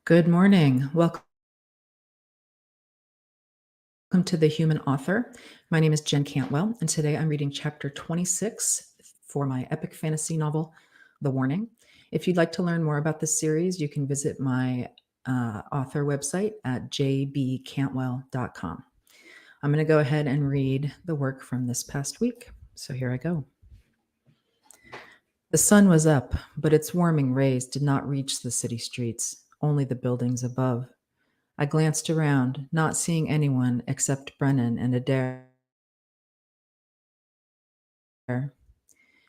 Good morning. Welcome to The Human Author. My name is Jen Cantwell, and today I'm reading chapter 26 for my epic fantasy novel, The Warning. If you'd like to learn more about this series, you can visit my author website at jbcantwell.com. I'm going to go ahead and read the work from this past week. So here I go. The sun was up, but its warming rays did not reach the city streets, only the buildings above. I glanced around, not seeing anyone except Brennan and Adair. "You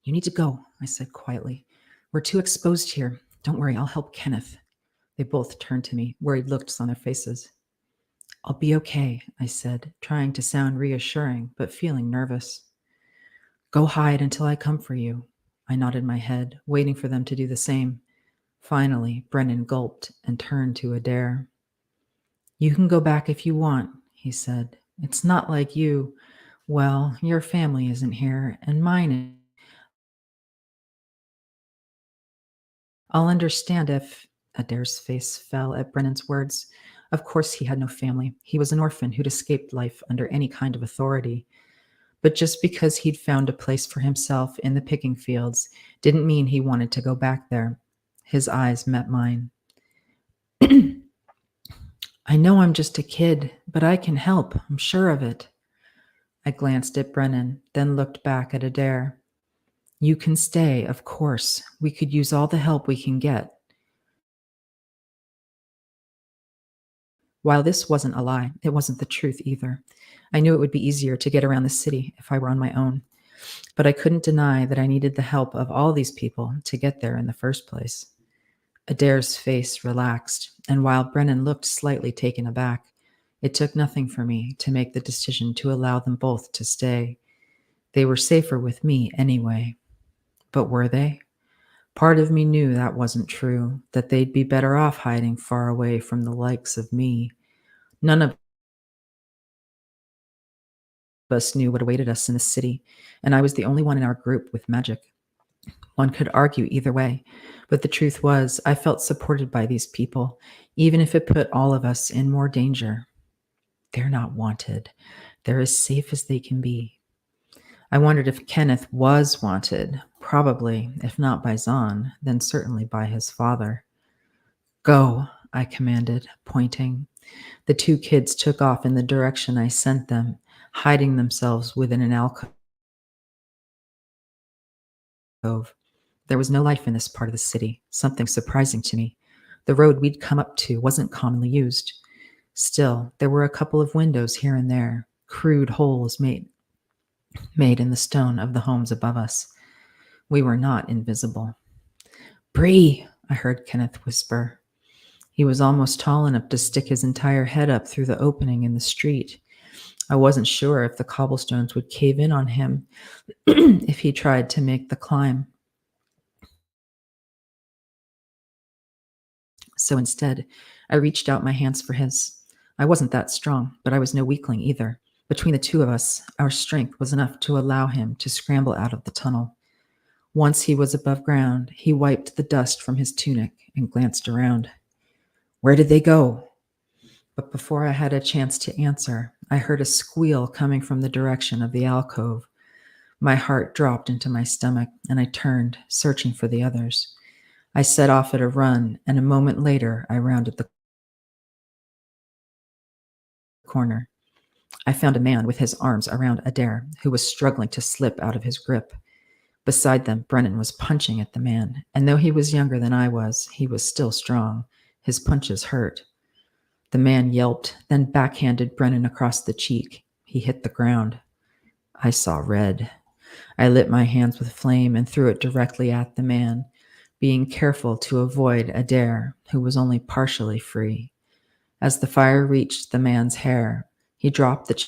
need to go," I said quietly. "We're too exposed here. Don't worry, I'll help Kenneth." They both turned to me, worried looks on their faces. "I'll be okay," I said, trying to sound reassuring, but feeling nervous. "Go hide until I come for you." I nodded my head, waiting for them to do the same. Finally, Brennan gulped and turned to Adair. "You can go back if you want," he said. "It's not like you. Well, your family isn't here, and mine is. I'll understand if—" Adair's face fell at Brennan's words. Of course he had no family. He was an orphan who'd escaped life under any kind of authority. But just because he'd found a place for himself in the picking fields didn't mean he wanted to go back there. His eyes met mine. "I know I'm just a kid, but I can help. I'm sure of it." I glanced at Brennan, then looked back at Adair. "You can stay, of course. We could use all the help we can get." While this wasn't a lie, it wasn't the truth either. I knew it would be easier to get around the city if I were on my own. But I couldn't deny that I needed the help of all these people to get there in the first place. Adair's face relaxed, and while Brennan looked slightly taken aback, it took nothing for me to make the decision to allow them both to stay. They were safer with me anyway. But were they? Part of me knew that wasn't true, that they'd be better off hiding far away from the likes of me. None of us knew what awaited us in the city, and I was the only one in our group with magic. One could argue either way, but the truth was I felt supported by these people, even if it put all of us in more danger. They're not wanted. They're as safe as they can be. I wondered if Kenneth was wanted. Probably, if not by Zahn, then certainly by his father. "Go," I commanded, pointing. The two kids took off in the direction I sent them, hiding themselves within an alcove. There was no life in this part of the city, something surprising to me. The road we'd come up to wasn't commonly used. Still, there were a couple of windows here and there, crude holes made in the stone of the homes above us. We were not invisible. "Bree," I heard Kenneth whisper. He was almost tall enough to stick his entire head up through the opening in the street. I wasn't sure if the cobblestones would cave in on him if he tried to make the climb. So instead, I reached out my hands for his. I wasn't that strong, but I was no weakling either. Between the two of us, our strength was enough to allow him to scramble out of the tunnel. Once he was above ground, he wiped the dust from his tunic and glanced around. "Where did they go?" But before I had a chance to answer, I heard a squeal coming from the direction of the alcove. My heart dropped into my stomach, and I turned, searching for the others. I set off at a run, and a moment later, I rounded the corner. I found a man with his arms around Adair, who was struggling to slip out of his grip. Beside them, Brennan was punching at the man, and though he was younger than I was, he was still strong. His punches hurt. The man yelped, then backhanded Brennan across the cheek. He hit the ground. I saw red. I lit my hands with flame and threw it directly at the man, being careful to avoid Adair, who was only partially free. As the fire reached the man's hair, he dropped the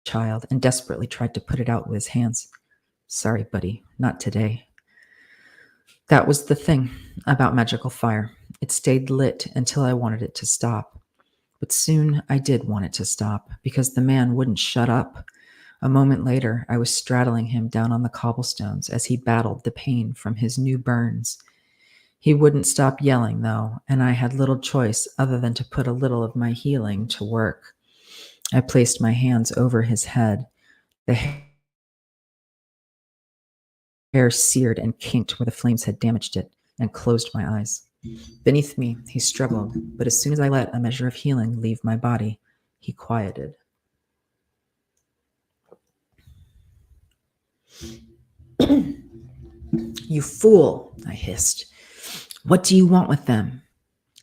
child and desperately tried to put it out with his hands. "Sorry, buddy, not today." That was the thing about magical fire. It stayed lit until I wanted it to stop. But soon I did want it to stop because the man wouldn't shut up. A moment later, I was straddling him down on the cobblestones as he battled the pain from his new burns. He wouldn't stop yelling, though, and I had little choice other than to put a little of my healing to work. I placed my hands over his head. The hair seared and kinked where the flames had damaged it, and closed my eyes. Beneath me, he struggled, but as soon as I let a measure of healing leave my body, he quieted. You fool, I hissed. What do you want with them?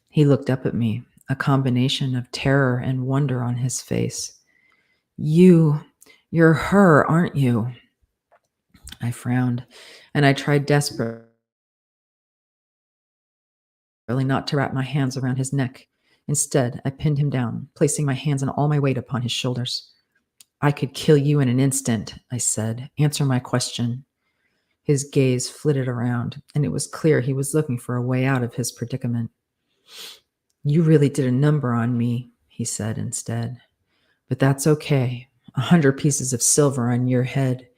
He looked up at me, a combination of terror and wonder on his face. You're her, aren't you? I frowned, and I tried desperately not to wrap my hands around his neck. Instead, I pinned him down, placing my hands and all my weight upon his shoulders. I could kill you in an instant, I said. Answer my question. His gaze flitted around, and it was clear he was looking for a way out of his predicament. You really did a number on me, he said instead. But that's okay. 100 pieces of silver on your head.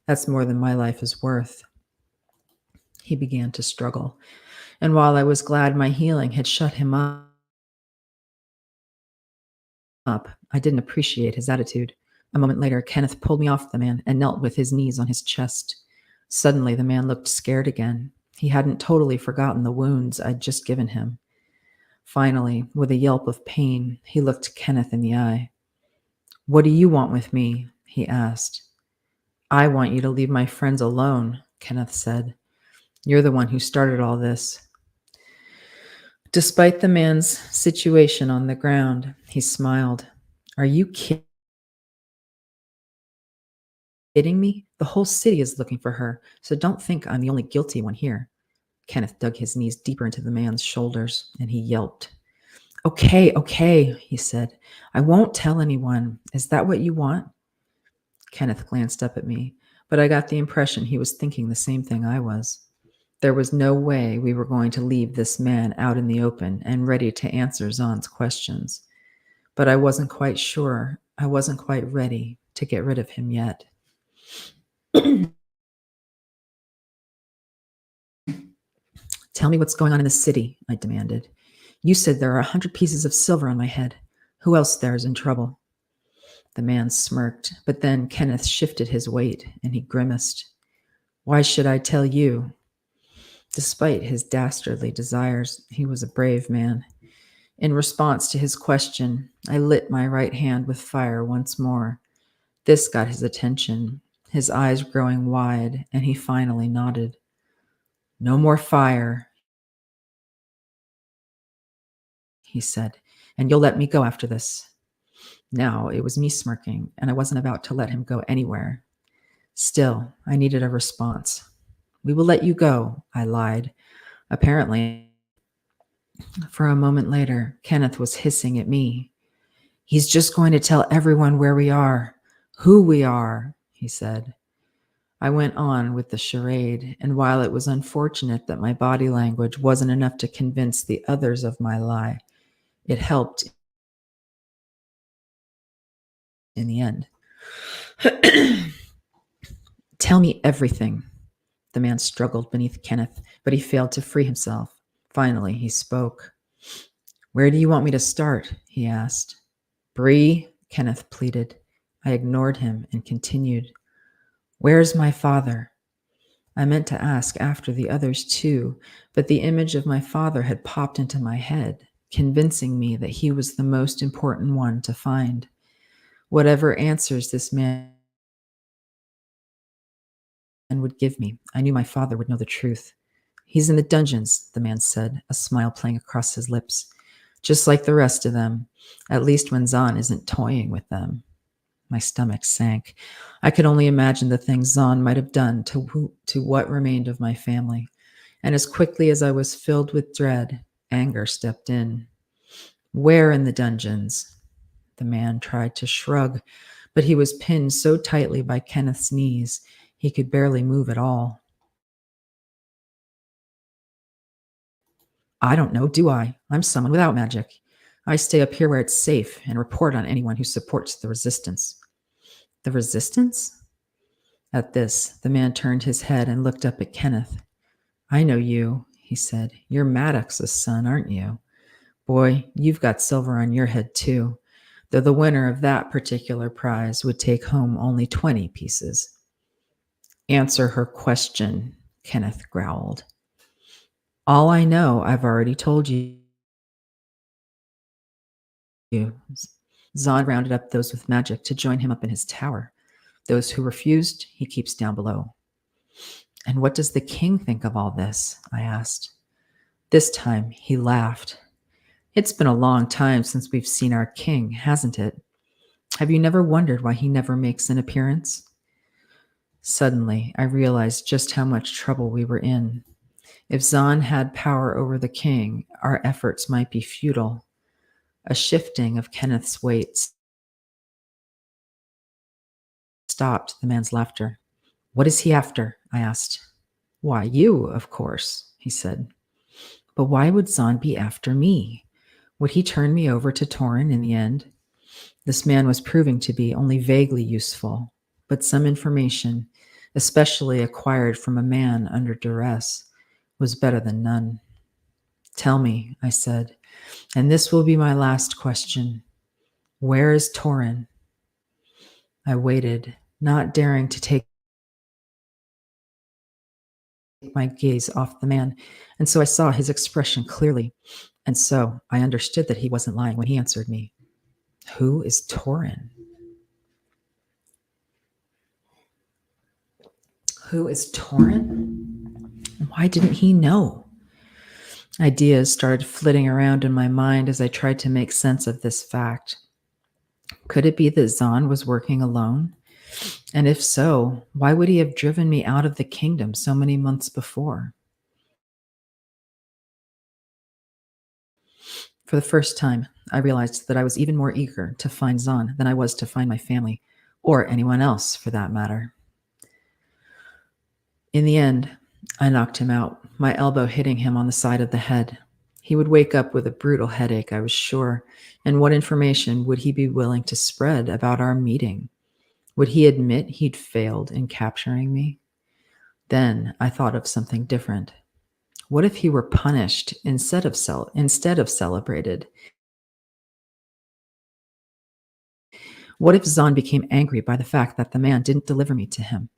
That's more than my life is worth. He began to struggle, and while I was glad my healing had shut him up, I didn't appreciate his attitude. A moment later, Kenneth pulled me off the man and knelt with his knees on his chest. Suddenly, the man looked scared again. He hadn't totally forgotten the wounds I'd just given him. Finally, with a yelp of pain, he looked Kenneth in the eye. What do you want with me? He asked. I want you to leave my friends alone, Kenneth said. You're the one who started all this. Despite the man's situation on the ground, he smiled. Are you kidding me? The whole city is looking for her, so don't think I'm the only guilty one here. Kenneth dug his knees deeper into the man's shoulders, and he yelped. Okay, he said. I won't tell anyone. Is that what you want? Kenneth glanced up at me, but I got the impression he was thinking the same thing I was. There was no way we were going to leave this man out in the open and ready to answer Zahn's questions. But I wasn't quite sure. I wasn't quite ready to get rid of him yet. Tell me what's going on in the city, I demanded. You said there are 100 pieces of silver on my head. Who else there is in trouble? The man smirked, but then Kenneth shifted his weight, and he grimaced. Why should I tell you? Despite his dastardly desires, he was a brave man. In response to his question, I lit my right hand with fire once more. This got his attention, his eyes growing wide, and he finally nodded. No more fire, he said, and you'll let me go after this. Now it was me smirking, and I wasn't about to let him go anywhere. Still, I needed a response. We will let you go, I lied. Apparently, for a moment later, Kenneth was hissing at me. He's just going to tell everyone where we are, who we are, he said. I went on with the charade, and while it was unfortunate that my body language wasn't enough to convince the others of my lie, it helped in the end. Tell me everything. The man struggled beneath Kenneth, but he failed to free himself. Finally, he spoke. Where do you want me to start? He asked. Bree, Kenneth pleaded. I ignored him and continued. Where's my father? I meant to ask after the others too, but the image of my father had popped into my head, convincing me that he was the most important one to find. Whatever answers this man would give me, I knew my father would know the truth. He's in the dungeons, the man said, a smile playing across his lips. Just like the rest of them, at least when Zahn isn't toying with them. My stomach sank. I could only imagine the things Zahn might have done to what remained of my family. And as quickly as I was filled with dread, anger stepped in. Where in the dungeons? The man tried to shrug, but he was pinned so tightly by Kenneth's knees, he could barely move at all. I don't know, do I? I'm someone without magic. I stay up here where it's safe and report on anyone who supports the resistance. The resistance? At this, the man turned his head and looked up at Kenneth. I know you, he said. You're Maddox's son, aren't you? Boy, you've got silver on your head, too, though the winner of that particular prize would take home only 20 pieces. Answer her question, Kenneth growled. All I know, I've already told you. Zod rounded up those with magic to join him up in his tower. Those who refused, he keeps down below. And what does the king think of all this? I asked. This time he laughed. It's been a long time since we've seen our king, hasn't it? Have you never wondered why he never makes an appearance? Suddenly, I realized just how much trouble we were in. If Zahn had power over the king, our efforts might be futile. A shifting of Kenneth's weights stopped the man's laughter. What is he after? I asked. Why, you, of course, he said. But why would Zahn be after me? Would he turn me over to Torin in the end? This man was proving to be only vaguely useful, but some information, especially acquired from a man under duress, was better than none. Tell me, I said, and this will be my last question. Where is Torin? I waited, not daring to take my gaze off the man, and so I saw his expression clearly, and so I understood that he wasn't lying when he answered me. Who is Torin? Who is Torin? Why didn't he know? Ideas started flitting around in my mind as I tried to make sense of this fact. Could it be that Zahn was working alone? And if so, why would he have driven me out of the kingdom so many months before? For the first time, I realized that I was even more eager to find Zahn than I was to find my family, or anyone else for that matter. In the end, I knocked him out, my elbow hitting him on the side of the head. He would wake up with a brutal headache, I was sure, and what information would he be willing to spread about our meeting? Would he admit he'd failed in capturing me? Then I thought of something different. What if he were punished instead of celebrated? What if Zahn became angry by the fact that the man didn't deliver me to him?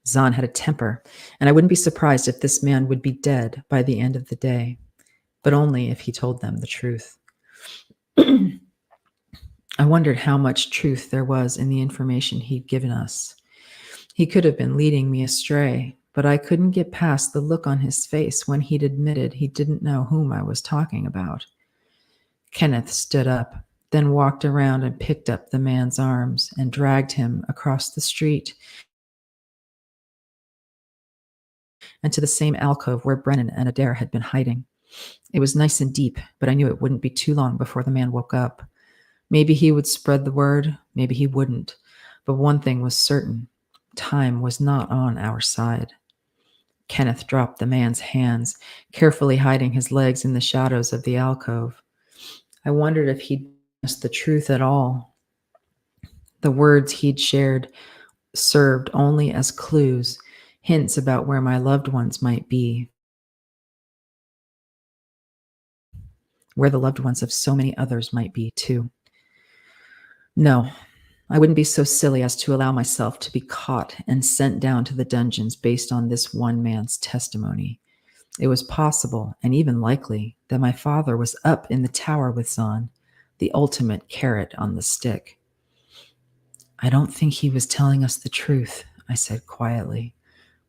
Zahn had a temper, and I wouldn't be surprised if this man would be dead by the end of the day, but only if he told them the truth. I wondered how much truth there was in the information he'd given us. He could have been leading me astray, but I couldn't get past the look on his face when he'd admitted he didn't know whom I was talking about. Kenneth stood up, then walked around and picked up the man's arms and dragged him across the street and to the same alcove where Brennan and Adair had been hiding. It was nice and deep, but I knew it wouldn't be too long before the man woke up. Maybe he would spread the word, maybe he wouldn't. But one thing was certain. Time was not on our side. Kenneth dropped the man's hands, carefully hiding his legs in the shadows of the alcove. I wondered if he'd guessed the truth at all. The words he'd shared served only as clues, hints about where my loved ones might be, where the loved ones of so many others might be, too. No, I wouldn't be so silly as to allow myself to be caught and sent down to the dungeons based on this one man's testimony. It was possible, and even likely, that my father was up in the tower with Zahn, the ultimate carrot on the stick. I don't think he was telling us the truth, I said quietly,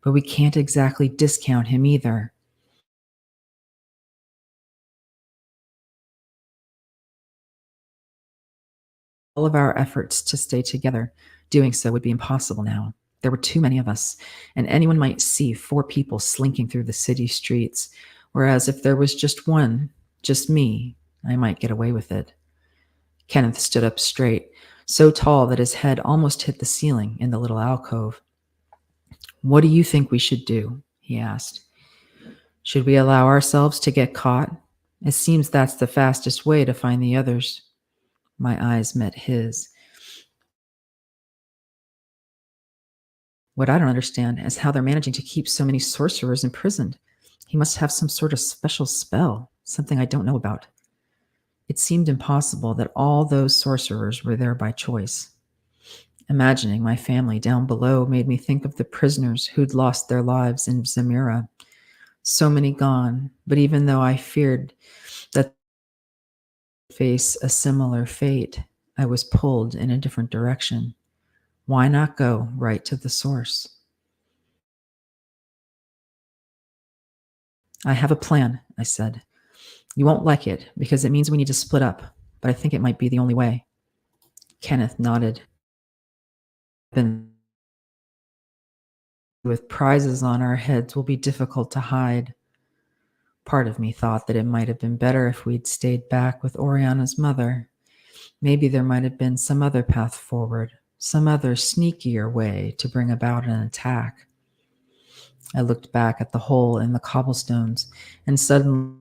but we can't exactly discount him either. All of our efforts to stay together, doing so would be impossible now. There were too many of us, and anyone might see 4 people slinking through the city streets, whereas if there was just one, just me, I might get away with it. Kenneth stood up straight, so tall that his head almost hit the ceiling in the little alcove. What do you think we should do? He asked. Should we allow ourselves to get caught? It seems that's the fastest way to find the others. My eyes met his. What I don't understand is how they're managing to keep so many sorcerers imprisoned. He must have some sort of special spell, something I don't know about. It seemed impossible that all those sorcerers were there by choice. Imagining my family down below made me think of the prisoners who'd lost their lives in Zamira. So many gone, but even though I feared that they'd face a similar fate, I was pulled in a different direction. Why not go right to the source? I have a plan, I said. You won't like it because it means we need to split up, but I think it might be the only way. Kenneth nodded. Then, with prizes on our heads, will be difficult to hide. Part of me thought that it might have been better if we'd stayed back with Oriana's mother. Maybe there might have been some other path forward, some other sneakier way to bring about an attack. I looked back at the hole in the cobblestones, and suddenly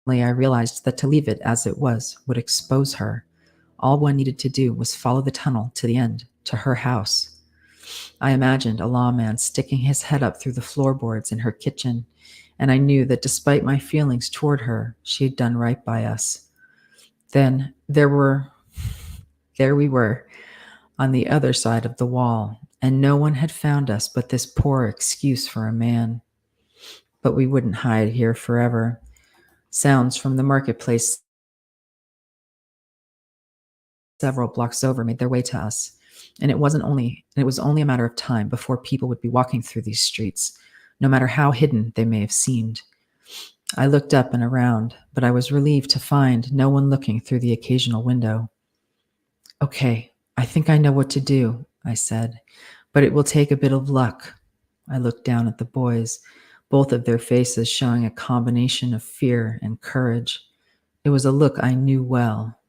I realized that to leave it as it was would expose her. All one needed to do was follow the tunnel to the end, to her house. I imagined a lawman sticking his head up through the floorboards in her kitchen, and I knew that despite my feelings toward her, she had done right by us. Then there we were, on the other side of the wall, and no one had found us but this poor excuse for a man. But we wouldn't hide here forever. Sounds from the marketplace several blocks over made their way to us, and it was only a matter of time before people would be walking through these streets, no matter how hidden they may have seemed. I looked up and around, but I was relieved to find no one looking through the occasional window. Okay, I think I know what to do, I said, but it will take a bit of luck. I looked down at the boys, both of their faces showing a combination of fear and courage. It was a look I knew well.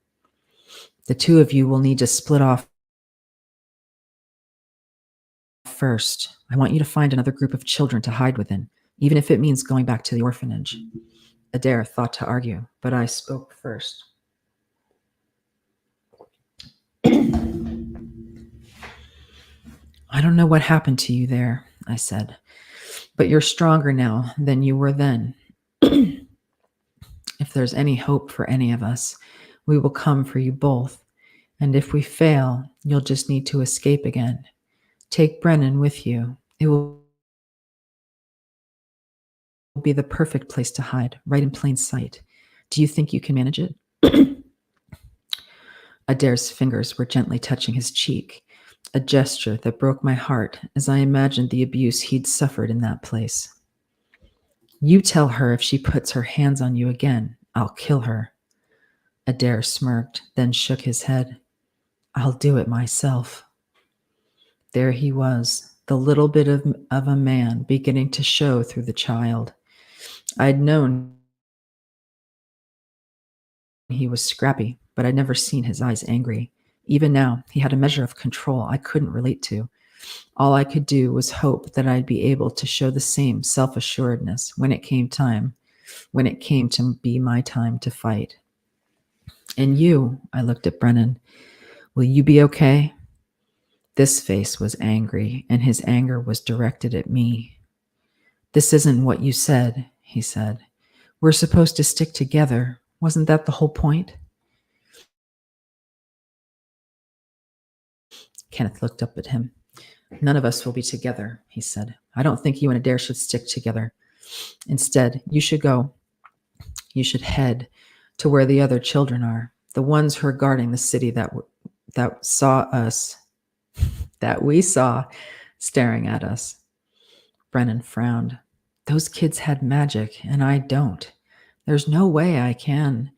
The two of you will need to split off first. I want you to find another group of children to hide within, even if it means going back to the orphanage. Adair thought to argue, but I spoke first. I don't know what happened to you there, I said, but you're stronger now than you were then. If there's any hope for any of us, we will come for you both. And if we fail, you'll just need to escape again. Take Brennan with you. It will be the perfect place to hide, right in plain sight. Do you think you can manage it? Adair's fingers were gently touching his cheek, a gesture that broke my heart as I imagined the abuse he'd suffered in that place. You tell her if she puts her hands on you again, I'll kill her. Adair smirked, then shook his head. I'll do it myself. There he was, the little bit of a man beginning to show through the child. I'd known he was scrappy, but I'd never seen his eyes angry. Even now, he had a measure of control I couldn't relate to. All I could do was hope that I'd be able to show the same self-assuredness when it came to be my time to fight. And you, I looked at Brennan, will you be okay? This face was angry, and his anger was directed at me. This isn't what you said, he said. We're supposed to stick together. Wasn't that the whole point? Kenneth looked up at him. None of us will be together, he said. I don't think you and Adair should stick together. Instead, you should go. You should head to where the other children are, the ones who are guarding the city that we saw staring at us. Brennan frowned. Those kids had magic, and I don't. There's no way I can.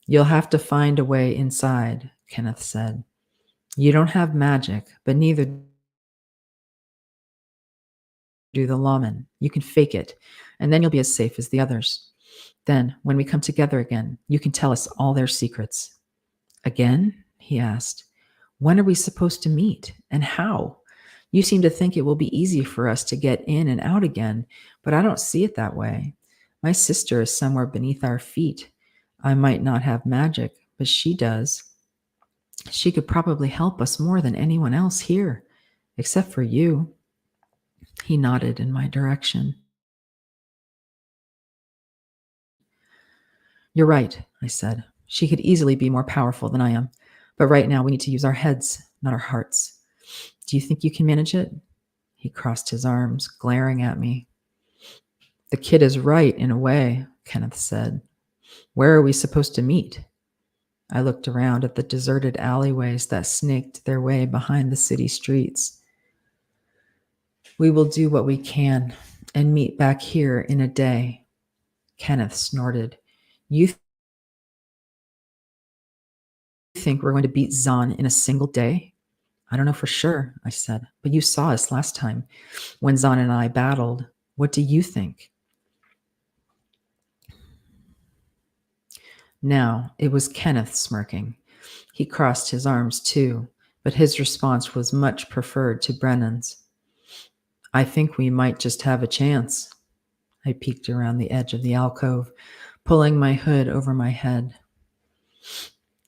You'll have to find a way inside, Kenneth said. You don't have magic, but neither do the lawmen. You can fake it, and then you'll be as safe as the others. Then, when we come together again, you can tell us all their secrets. Again? He asked. When are we supposed to meet, and how? You seem to think it will be easy for us to get in and out again, but I don't see it that way. My sister is somewhere beneath our feet. I might not have magic, but she does. She could probably help us more than anyone else here, except for you. He nodded in my direction. You're right, I said. She could easily be more powerful than I am. But right now we need to use our heads, not our hearts. Do you think you can manage it? He crossed his arms, glaring at me. The kid is right in a way, Kenneth said. Where are we supposed to meet? I looked around at the deserted alleyways that snaked their way behind the city streets. We will do what we can and meet back here in a day. Kenneth snorted. You think we're going to beat Zahn in a single day? I don't know for sure, I said, but you saw us last time when Zahn and I battled. What do you think? Now it was Kenneth smirking. He crossed his arms too, but his response was much preferred to Brennan's. I think we might just have a chance. I peeked around the edge of the alcove, pulling my hood over my head.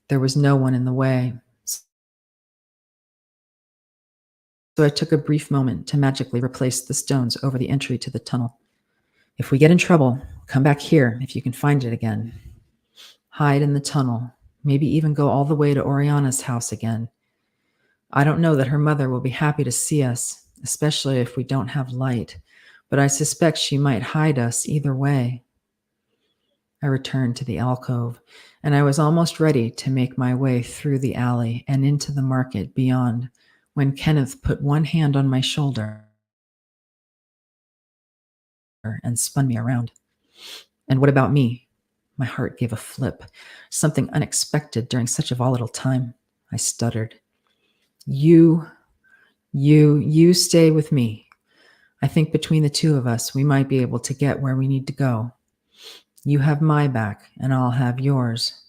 There was no one in the way, so I took a brief moment to magically replace the stones over the entry to the tunnel. If we get in trouble, come back here if you can find it again. Hide in the tunnel, maybe even go all the way to Oriana's house again. I don't know that her mother will be happy to see us, especially if we don't have light, but I suspect she might hide us either way. I returned to the alcove, and I was almost ready to make my way through the alley and into the market beyond when Kenneth put one hand on my shoulder and spun me around. And what about me? My heart gave a flip, something unexpected during such a volatile time. I stuttered. You stay with me. I think between the two of us, we might be able to get where we need to go. You have my back, and I'll have yours.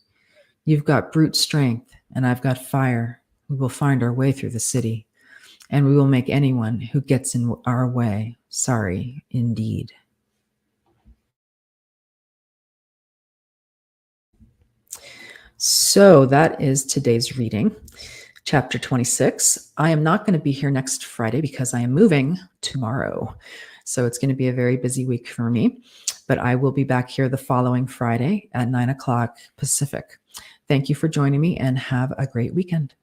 You've got brute strength, and I've got fire. We will find our way through the city, and we will make anyone who gets in our way sorry indeed. So that is today's reading, chapter 26. I am not going to be here next Friday because I am moving tomorrow. So it's going to be a very busy week for me, but I will be back here the following Friday at 9 o'clock Pacific. Thank you for joining me and have a great weekend.